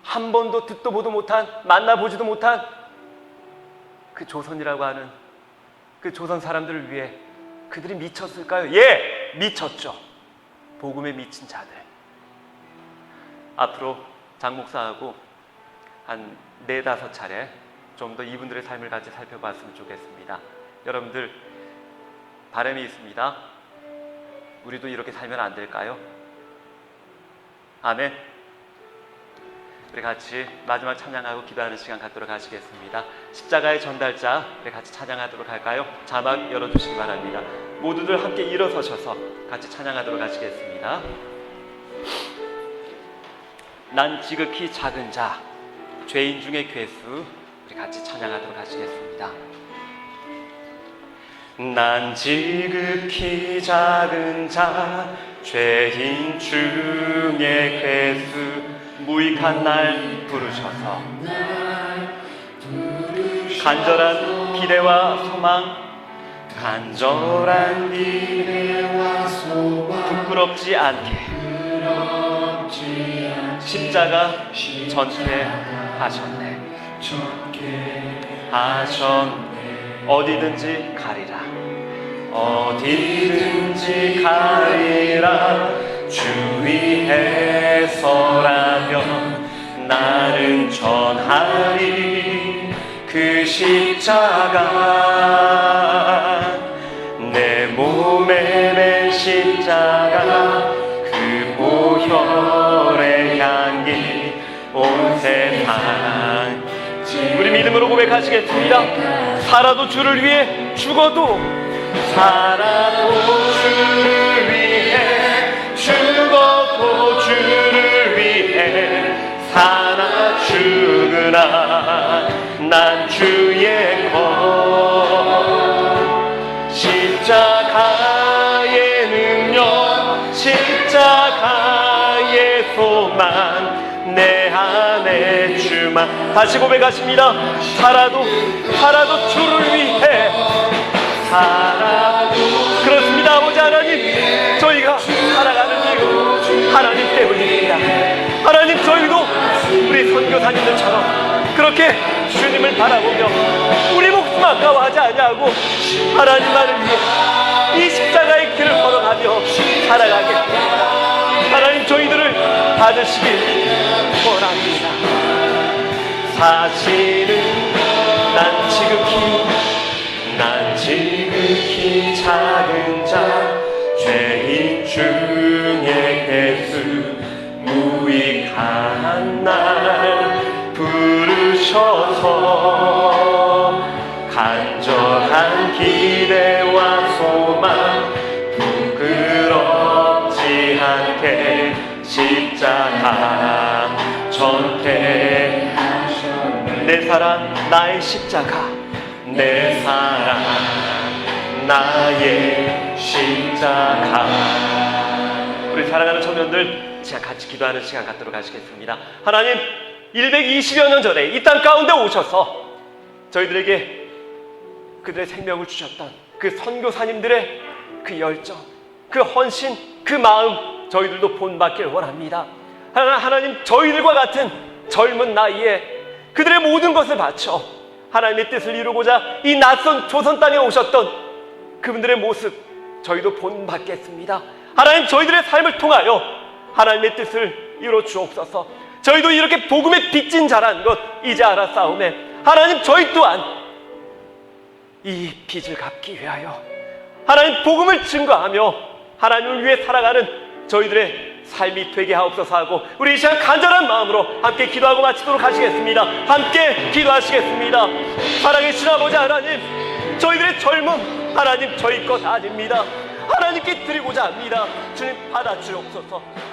한 번도 듣도 보도 못한, 만나보지도 못한 그 조선이라고 하는 그 조선 사람들을 위해 그들이 미쳤을까요? 예! 미쳤죠. 복음에 미친 자들. 앞으로 장 목사하고 한 4-5차례 좀 더 이분들의 삶을 같이 살펴봤으면 좋겠습니다. 여러분들, 바람이 있습니다. 우리도 이렇게 살면 안 될까요? 아멘. 우리 같이 마지막 찬양하고 기도하는 시간 갖도록 하시겠습니다. 십자가의 전달자, 우리 같이 찬양하도록 할까요? 자막 열어주시기 바랍니다. 모두들 함께 일어서셔서 같이 찬양하도록 하시겠습니다. 난 지극히 작은 자, 죄인 중의 괴수, 우리 같이 찬양하도록 하시겠습니다. 난 지극히 작은 자, 죄인 중의 괴수, 무익한 날 부르셔서 간절한 기대와 소망, 간절한 기대와 소망, 부끄럽지 않게 십자가 전폐하셨네. 어디든지 가리라, 어디든지 가리라, 주 위해서라면 나는 전하리 그 십자가. 내 몸에 맨 십자가, 그 보혈의 향기 온 세상. 우리 믿음으로 고백하시겠습니다. 살아도 주를 위해, 죽어도 살아도 주를 위해, 죽어도 주를 위해, 사나 죽으나 난 주의 것. 십자가의 능력, 십자가의 소망, 내 안에 주만. 다시 고백하십니다. 살아도 주를 위해, 살아도. 그렇습니다. 아버지 하나님, 저희가 살아가는 이유 하나님 때문입니다. 하나님, 저희도 우리 선교사님들처럼 그렇게 주님을 바라보며 우리 목숨 아까워하지 아니하고 하나님만을 위해 이 십자가의 길을 걸어가며 살아가겠습니다. 하나님, 저희들을 받으시길 원합니다. 사실은 난 지극히 작은 자, 죄인 중에 괴수, 무익한 날 부르셔서 간절한 기대와 소망, 부끄럽지 않게 십자가 전폐하셨네. 내 사랑 나의 십자가, 내 사랑 나의 십자가. 우리 사랑하는 청년들, 제가 같이 기도하는 시간 갖도록 하시겠습니다. 하나님, 120여 년 전에 이 땅 가운데 오셔서 저희들에게 그들의 생명을 주셨던 그 선교사님들의 그 열정, 그 헌신, 그 마음 저희들도 본받길 원합니다. 하나님, 저희들과 같은 젊은 나이에 그들의 모든 것을 바쳐 하나님의 뜻을 이루고자 이 낯선 조선 땅에 오셨던 그분들의 모습 저희도 본받겠습니다. 하나님, 저희들의 삶을 통하여 하나님의 뜻을 이루어 주옵소서. 저희도 이렇게 복음의 빚진 자라는 것 이제 알았사오매 하나님, 저희 또한 이 빚을 갚기 위하여 하나님 복음을 증거하며 하나님을 위해 살아가는 저희들의 삶이 되게 하옵소서 하고, 우리 이 시간 간절한 마음으로 함께 기도하고 마치도록 하시겠습니다. 함께 기도하시겠습니다. 사랑의 아버지 하나님, 저희들의 젊음 하나님 저희 것 아닙니다. 하나님께 드리고자 합니다. 주님, 받아주옵소서.